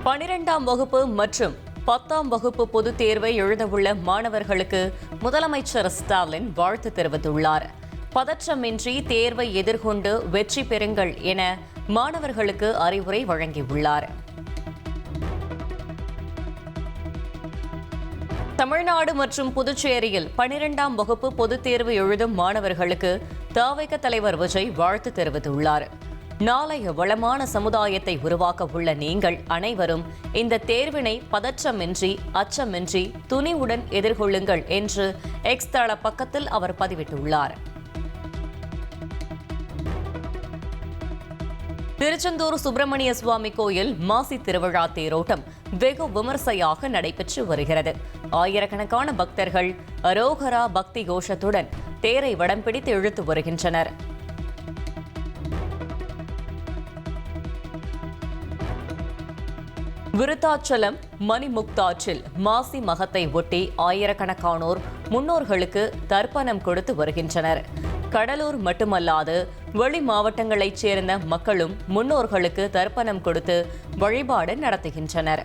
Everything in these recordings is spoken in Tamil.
12ஆம் வகுப்பு மற்றும் 10ஆம் வகுப்பு பொதுத் தேர்வை எழுதவுள்ள மாணவர்களுக்கு முதலமைச்சர் ஸ்டாலின் வாழ்த்து தெரிவித்துள்ளார். பதற்றமின்றி தேர்வை எதிர்கொண்டு வெற்றி பெறுங்கள் என மாணவர்களுக்கு அறிவுரை வழங்கியுள்ளார். தமிழ்நாடு மற்றும் புதுச்சேரியில் 12ஆம் வகுப்பு பொதுத் தேர்வு எழுதும் மாணவர்களுக்கு தவிக தலைவர் விஜய் வாழ்த்து தெரிவித்துள்ளார். நாளைய வளமான சமுதாயத்தை உருவாக்க உள்ள நீங்கள் அனைவரும் இந்த தேர்வினை பதற்றமின்றி அச்சமின்றி துணிவுடன் எதிர்கொள்ளுங்கள் என்று எக்ஸ் தள பக்கத்தில் அவர் பதிவிட்டுள்ளார். திருச்செந்தூர் சுப்பிரமணிய சுவாமி கோயில் மாசி திருவிழா தேரோட்டம் வெகு விமர்சையாக நடைபெற்று வருகிறது. ஆயிரக்கணக்கான பக்தர்கள் அரோகரா பக்தி கோஷத்துடன் தேரை வடம் பிடித்து இழுத்து வருகின்றனர். விருத்தாச்சலம் மணிமுக்தாற்றில் மாசி மகத்தை ஒட்டி ஆயிரக்கணக்கானோர் முன்னோர்களுக்கு தர்ப்பணம் கொடுத்து வருகின்றனர். கடலூர் மட்டுமல்லாது வெளி மாவட்டங்களைச் சேர்ந்த மக்களும் முன்னோர்களுக்கு தர்ப்பணம் கொடுத்து வழிபாடு நடத்துகின்றனர்.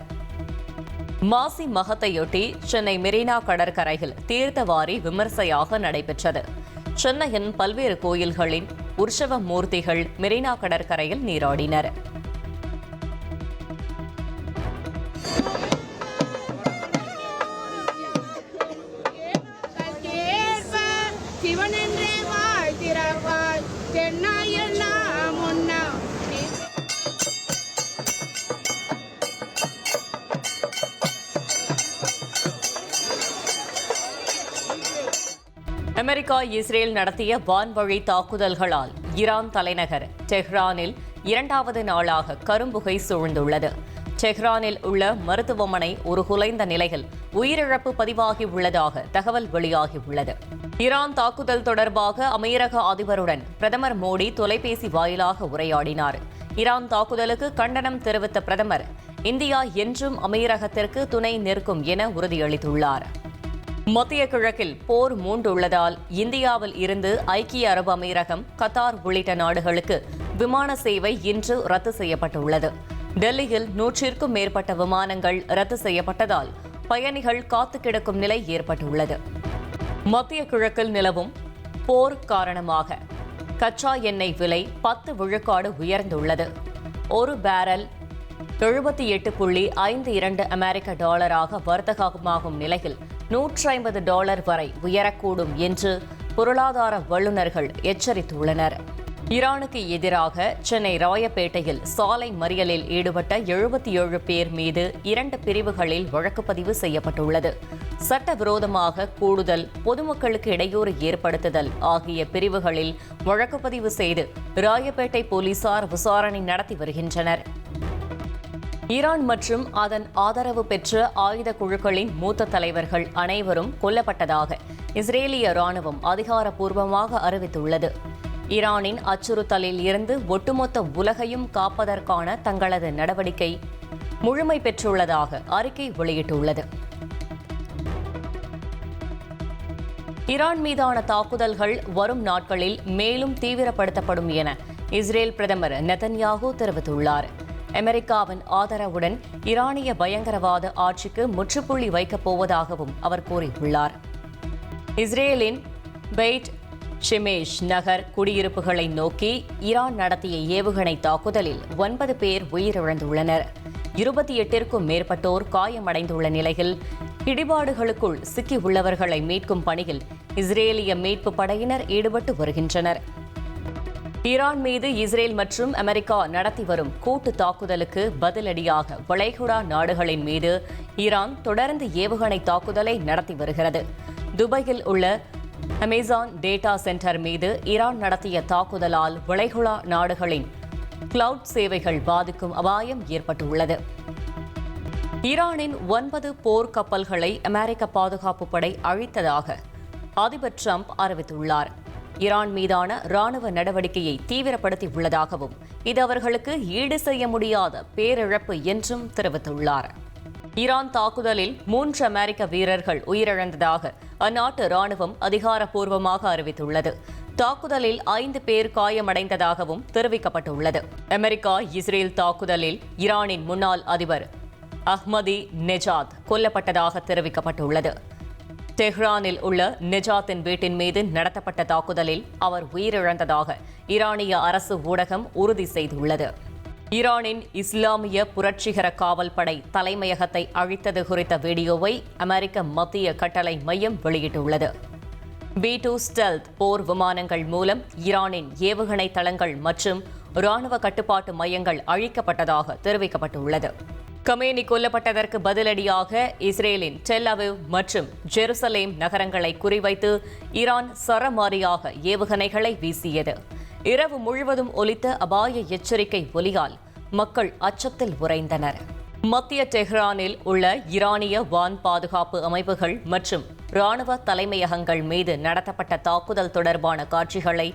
மாசி மகத்தையொட்டி சென்னை மெரினா கடற்கரையில் தீர்த்தவாரி விமர்சையாக நடைபெற்றது. சென்னையின் பல்வேறு கோயில்களின் உற்சவ மூர்த்திகள் மெரினா கடற்கரையில் நீராடினர். அமெரிக்கா இஸ்ரேல் நடத்திய வான்வழி தாக்குதல்களால் ஈரான் தலைநகர் டெஹ்ரானில் 2வது நாளாக கரும்புகை சூழ்ந்துள்ளது. டெஹ்ரானில் உள்ள மருத்துவமனை உருகுலைந்த நிலையில் உயிரிழப்பு பதிவாகியுள்ளதாக தகவல் வெளியாகியுள்ளது. ஈரான் தாக்குதல் தொடர்பாக அமெரிக்க அதிபருடன் பிரதமர் மோடி தொலைபேசி வாயிலாக உரையாடினார். ஈரான் தாக்குதலுக்கு கண்டனம் தெரிவித்த பிரதமர் இந்தியா என்றும் அமெரிக்கத்திற்கு துணை நிற்கும் என உறுதியளித்துள்ளார். மத்திய கிழக்கில் போர் மூண்டுள்ளதால் இந்தியாவில் இருந்து ஐக்கிய அரபு அமீரகம், கத்தார் உள்ளிட்ட நாடுகளுக்கு விமான சேவை இன்று ரத்து செய்யப்பட்டுள்ளது. டெல்லியில் 100க்கும் மேற்பட்ட விமானங்கள் ரத்து செய்யப்பட்டதால் பயணிகள் காத்து கிடக்கும் நிலை ஏற்பட்டுள்ளது. மத்திய கிழக்கில் நிலவும் போர் காரணமாக கச்சா எண்ணெய் விலை 10 விழுக்காடு உயர்ந்துள்ளது. ஒரு பேரல் $78.52 அமெரிக்க டாலராக வர்த்தகமாகும் நிலையில் $150 வரை உயரக்கூடும் என்று பொருளாதார வல்லுநர்கள் எச்சரித்துள்ளனர். ஈரானுக்கு எதிராக சென்னை ராயப்பேட்டையில் சாலை மறியலில் ஈடுபட்ட 77 பேர் மீது 2 பிரிவுகளில் வழக்கு பதிவு செய்யப்பட்டுள்ளது. சட்டவிரோதமாக கூடுதல், பொதுமக்களுக்கு இடையூறு ஏற்படுத்துதல் ஆகிய பிரிவுகளில் வழக்கு பதிவு செய்து ராயப்பேட்டை போலீசார் விசாரணை நடத்தி வருகின்றனர். ஈரான் மற்றும் அதன் ஆதரவு பெற்ற ஆயுத குழுக்களின் மூத்த தலைவர்கள் அனைவரும் கொல்லப்பட்டதாக இஸ்ரேலிய ராணுவம் அதிகாரப்பூர்வமாக அறிவித்துள்ளது. ஈரானின் அச்சுறுத்தலில் இருந்து ஒட்டுமொத்த உலகையும் காப்பதற்கான தங்களது நடவடிக்கை முழுமை பெற்றுள்ளதாக அறிக்கை வெளியிட்டுள்ளது. ஈரான் மீதான தாக்குதல்கள் வரும் நாட்களில் மேலும் தீவிரப்படுத்தப்படும் என இஸ்ரேல் பிரதமர் நெதன்யாகு தெரிவித்துள்ளார். அமெரிக்காவின் ஆதரவுடன் ஈரானிய பயங்கரவாத ஆட்சிக்கு முற்றுப்புள்ளி வைக்கப் போவதாகவும் அவர் கூறியுள்ளார். இஸ்ரேலின் பெய்ட் ஷெமேஷ் நகர் குடியிருப்புகளை நோக்கி ஈரான் நடத்திய ஏவுகணை தாக்குதலில் 9 பேர் உயிரிழந்துள்ளனர். 28க்கும் மேற்பட்டோர் காயமடைந்துள்ள நிலையில் இடிபாடுகளுக்குள் சிக்கியுள்ளவர்களை மீட்கும் பணியில் இஸ்ரேலிய மீட்பு படையினர் ஈடுபட்டு வருகின்றனர். ஈரான் மீது இஸ்ரேல் மற்றும் அமெரிக்கா நடத்தி வரும் கூட்டு தாக்குதலுக்கு பதிலடியாக வளைகுடா நாடுகளின் மீது ஈரான் தொடர்ந்து ஏவுகணை தாக்குதலை நடத்தி வருகிறது. துபாயில் உள்ள அமேசான் டேட்டா சென்டர் மீது ஈரான் நடத்திய தாக்குதலால் வளைகுடா நாடுகளின் கிளவுட் சேவைகள் பாதிக்கும் அபாயம் ஏற்பட்டுள்ளது. ஈரானின் 9 போர் கப்பல்களை அமெரிக்க பாதுகாப்பு படை அழித்ததாக அதிபர் டிரம்ப் அறிவித்துள்ளார். ஈரான் மீதான ராணுவ நடவடிக்கையை தீவிரப்படுத்தியுள்ளதாகவும் இது அவர்களுக்கு ஈடு செய்ய முடியாத பேரிழப்பு என்றும் தெரிவித்துள்ளார். ஈரான் தாக்குதலில் 3 அமெரிக்க வீரர்கள் உயிரிழந்ததாக அந்நாட்டு ராணுவம் அதிகாரப்பூர்வமாக அறிவித்துள்ளது. தாக்குதலில் 5 பேர் காயமடைந்ததாகவும் தெரிவிக்கப்பட்டுள்ளது. அமெரிக்கா இஸ்ரேல் தாக்குதலில் ஈரானின் முன்னாள் அதிபர் அஹ்மதி நெஜாத் கொல்லப்பட்டதாக தெரிவிக்கப்பட்டுள்ளது. தெஹ்ரானில் உள்ள நெஜாத்தின் வீட்டின் மீது நடத்தப்பட்ட தாக்குதலில் அவர் உயிரிழந்ததாக ஈரானிய அரசு ஊடகம் உறுதி செய்துள்ளது. ஈரானின் இஸ்லாமிய புரட்சிகர காவல் படை தலைமையகத்தை அழித்தது குறித்த வீடியோவை அமெரிக்க மத்திய கட்டளை மையம் வெளியிட்டுள்ளது. B-2 ஸ்டெல்த் போர் விமானங்கள் மூலம் ஈரானின் ஏவுகணை தளங்கள் மற்றும் ராணுவ கட்டுப்பாட்டு மையங்கள் அழிக்கப்பட்டதாக தெரிவிக்கப்பட்டுள்ளது. கமேனி கொல்லப்பட்டதற்கு பதிலடியாக இஸ்ரேலின் டெல் அவிவ் மற்றும் ஜெருசலேம் நகரங்களை குறிவைத்து ஈரான் சரமாரியாக ஏவுகணைகளை வீசியது. இரவு முழுவதும் ஒலித்த அபாய எச்சரிக்கை ஒலியால் மக்கள் அச்சத்தில் உறைந்தனர். மத்திய டெஹ்ரானில் உள்ள ஈரானிய வான் பாதுகாப்பு அமைப்புகள் மற்றும் ராணுவ தலைமையகங்கள் மீது நடத்தப்பட்ட தாக்குதல் தொடர்பான காட்சிகளை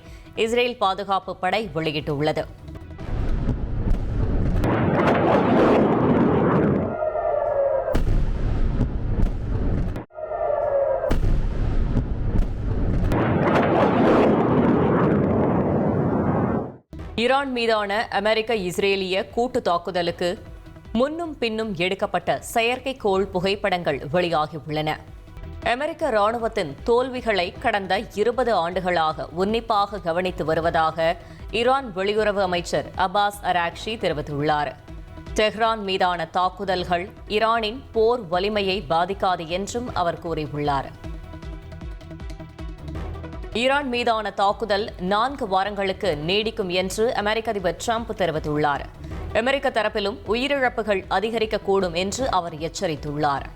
இஸ்ரேல் பாதுகாப்பு படை வெளியிட்டுள்ளது. ஈரான் மீதான அமெரிக்க இஸ்ரேலிய கூட்டு தாக்குதலுக்கு முன்னும் பின்னும் எடுக்கப்பட்ட செயற்கைக்கோள் புகைப்படங்கள் வெளியாகியுள்ளன. அமெரிக்க ராணுவத்தின் தோல்விகளை கடந்த 20 ஆண்டுகளாக உன்னிப்பாக கவனித்து வருவதாக ஈரான் வெளியுறவு அமைச்சர் அப்பாஸ் அராக்ஷி தெரிவித்துள்ளார். டெஹ்ரான் மீதான தாக்குதல்கள் ஈரானின் போர் வலிமையை பாதிக்காது என்றும் அவர் கூறியுள்ளார். ஈரான் மீதான தாக்குதல் 4 வாரங்களுக்கு நீடிக்கும் என்று அமெரிக்க அதிபர் டிரம்ப் தெரிவித்துள்ளார். அமெரிக்க தரப்பிலும் உயிரிழப்புகள் அதிகரிக்கக்கூடும் என்று அவர் எச்சரித்துள்ளார்.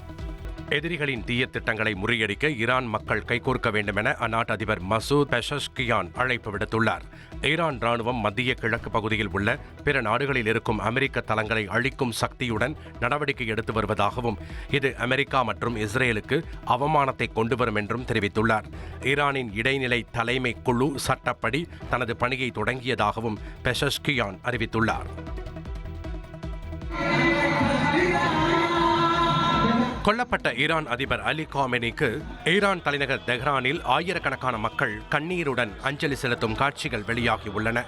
எதிரிகளின் தீய திட்டங்களை முறியடிக்க ஈரான் மக்கள் கைகோர்க்க வேண்டும் என அந்நாட்டு அதிபர் மசூத் பெஷஷ்கியான் அழைப்பு விடுத்துள்ளார். ஈரான் ராணுவம் மத்திய கிழக்கு பகுதியில் உள்ள பிற நாடுகளில் இருக்கும் அமெரிக்க தளங்களை அழிக்கும் சக்தியுடன் நடவடிக்கை எடுத்து வருவதாகவும் இது அமெரிக்கா மற்றும் இஸ்ரேலுக்கு அவமானத்தை கொண்டு வரும் என்றும் தெரிவித்துள்ளார். ஈரானின் இடைநிலை தலைமை குழு சட்டப்படி தனது பணியை தொடங்கியதாகவும் பெஷஷ்கியான் அறிவித்துள்ளார். கொல்லப்பட்ட ஈரான் அதிபர் அலி காமெனிக்கு ஈரான் தலைநகர் தெஹ்ரானில் ஆயிரக்கணக்கான மக்கள் கண்ணீருடன் அஞ்சலி செலுத்தும் காட்சிகள் வெளியாகியுள்ளன.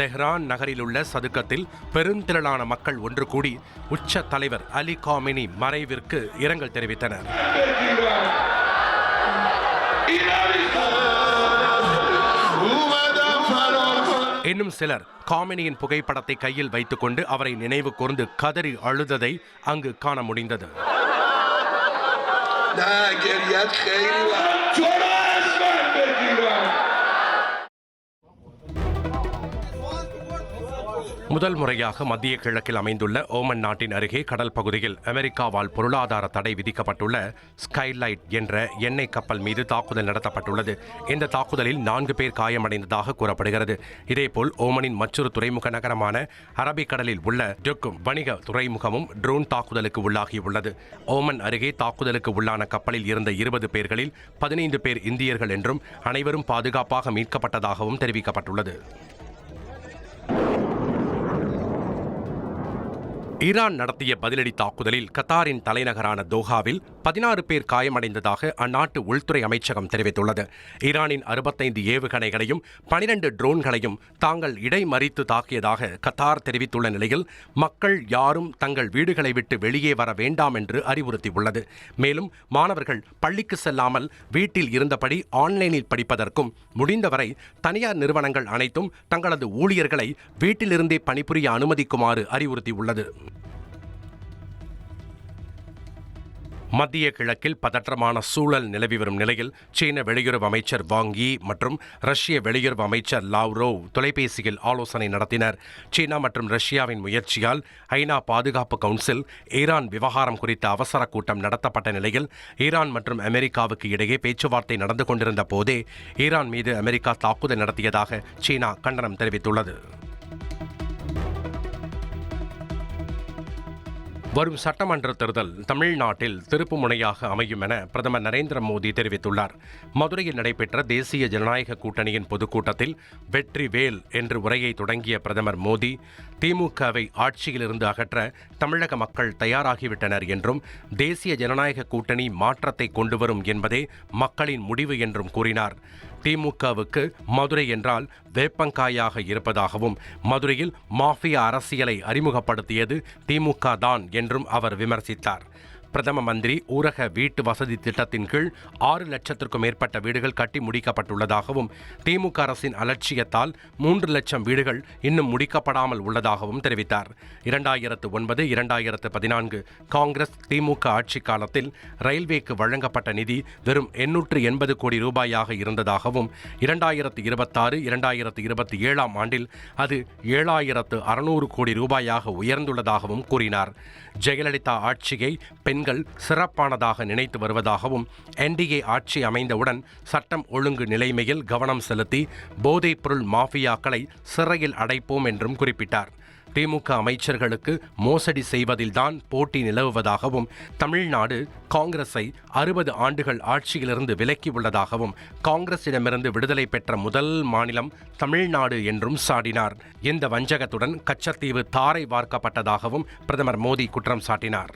தெஹ்ரான் நகரில் உள்ள சதுக்கத்தில் பெருந்திரளான மக்கள் ஒன்று கூடி உச்ச தலைவர் அலி காமெனி மறைவிற்கு இரங்கல் தெரிவித்தனர். இன்னும் சிலர் காமெனியின் புகைப்படத்தை கையில் வைத்துக் கொண்டு அவரை நினைவு கூர்ந்து கதறி அழுததை அங்கு காண முடிந்தது. முதல் முறையாக மத்திய கிழக்கில் அமைந்துள்ள ஓமன் நாட்டின் அருகே கடல் பகுதியில் அமெரிக்காவால் பொருளாதார தடை விதிக்கப்பட்டுள்ள ஸ்கைலைட் என்ற எண்ணெய் கப்பல் மீது தாக்குதல் நடத்தப்பட்டுள்ளது. இந்த தாக்குதலில் 4 பேர் காயமடைந்ததாக கூறப்படுகிறது. இதேபோல் ஓமனின் மற்றொரு துறைமுக நகரமான அரபிக்கடலில் உள்ள டொக்கும் வணிக துறைமுகமும் ட்ரோன் தாக்குதலுக்கு உள்ளாகியுள்ளது. ஓமன் அருகே தாக்குதலுக்கு உள்ளான கப்பலில் இருந்த 20 பேர்களில் 15 பேர் இந்தியர்கள் என்றும் அனைவரும் பாதுகாப்பாக மீட்கப்பட்டதாகவும் தெரிவிக்கப்பட்டுள்ளது. ஈரான் நடத்திய பதிலடி தாக்குதலில் கத்தாரின் தலைநகரான தோஹாவில் 16 பேர் காயமடைந்ததாக அந்நாட்டு உள்துறை அமைச்சகம் தெரிவித்துள்ளது. ஈரானின் 65 ஏவுகணைகளையும் 12 ட்ரோன்களையும் தாங்கள் இடைமறித்து தாக்கியதாக கத்தார் தெரிவித்துள்ள நிலையில் மக்கள் யாரும் தங்கள் வீடுகளை விட்டு வெளியே வர வேண்டாம் என்று அறிவுறுத்தியுள்ளது. மேலும் மாணவர்கள் பள்ளிக்கு செல்லாமல் வீட்டில் இருந்தபடி ஆன்லைனில் படிப்பதற்கும் முடிந்தவரை தனியார் நிறுவனங்கள் அனைத்தும் தங்களது ஊழியர்களை வீட்டிலிருந்தே பணிபுரிய அனுமதிக்குமாறு அறிவுறுத்தியுள்ளது. மத்திய கிழக்கில் பதற்றமான சூழல் நிலவி வரும் நிலையில் சீன வெளியுறவு அமைச்சர் வாங் யி மற்றும் ரஷ்ய வெளியுறவு அமைச்சர் லாவ்ரோவ் தொலைபேசியில் ஆலோசனை நடத்தினர். சீனா மற்றும் ரஷ்யாவின் முயற்சியால் ஐநா பாதுகாப்பு கவுன்சில் ஈரான் விவகாரம் குறித்த அவசர கூட்டம் நடத்தப்பட்ட நிலையில் ஈரான் மற்றும் அமெரிக்காவுக்கு இடையே பேச்சுவார்த்தை நடந்து கொண்டிருந்த போதே ஈரான் மீது அமெரிக்கா தாக்குதல் நடத்தியதாக சீனா கண்டனம் தெரிவித்துள்ளது. வரும் சட்டமன்ற தேர்தல் தமிழ்நாட்டில் திருப்பு முனையாக அமையும் என பிரதமர் நரேந்திர மோடி தெரிவித்துள்ளார். மதுரையில் நடைபெற்ற தேசிய ஜனநாயக கூட்டணியின் பொதுக்கூட்டத்தில் வெற்றி வேல் என்று உரையை தொடங்கிய பிரதமர் மோடி, திமுகவை ஆட்சியிலிருந்து அகற்ற தமிழக மக்கள் தயாராகிவிட்டனர் என்றும், தேசிய ஜனநாயக கூட்டணி மாற்றத்தை கொண்டு வரும் என்பதே மக்களின் முடிவு என்றும் கூறினார். திமுகவுக்கு மதுரை என்றால் வேப்பங்காயாக இருப்பதாகவும், மதுரையில் மாஃபியா அரசியலை அறிமுகப்படுத்தியது திமுக தான் என்றும் அவர் விமர்சித்தார். பிரதம மந்திரி ஊரக வீட்டு வசதி திட்டத்தின் கீழ் 6 லட்சத்திற்கும் மேற்பட்ட வீடுகள் கட்டி முடிக்கப்பட்டுள்ளதாகவும், திமுக அரசின் அலட்சியத்தால் 3 லட்சம் வீடுகள் இன்னும் முடிக்கப்படாமல் உள்ளதாகவும் தெரிவித்தார். 2009-2014 காங்கிரஸ் திமுக ஆட்சி காலத்தில் ரயில்வேக்கு வழங்கப்பட்ட நிதி வெறும் 880 கோடி ரூபாயாக இருந்ததாகவும், 2026-2027 ஆண்டில் அது 7600 கோடி ரூபாயாக உயர்ந்துள்ளதாகவும் கூறினார். ஜெயலலிதா ஆட்சியை பெண்கள் சிறப்பானதாக நினைத்து வருவதாகவும், என்டிஏ ஆட்சி அமைந்தவுடன் சட்டம் ஒழுங்கு நிலைமையில் கவனம் செலுத்தி போதைப் பொருள் மாஃபியாக்களை சிறையில் அடைப்போம் என்றும் குறிப்பிட்டார். திமுக அமைச்சர்களுக்கு மோசடி செய்வதில்தான் போட்டி நிலவுவதாகவும், தமிழ்நாடு காங்கிரஸை 60 ஆண்டுகள் ஆட்சியிலிருந்து விலக்கியுள்ளதாகவும், காங்கிரசிடமிருந்து விடுதலை பெற்ற முதல் மாநிலம் தமிழ்நாடு என்றும் சாடினார். இந்த வஞ்சகத்துடன் கச்சத்தீவு தாரை வார்க்கப்பட்டதாகவும் பிரதமர் மோடி குற்றம் சாட்டினார்.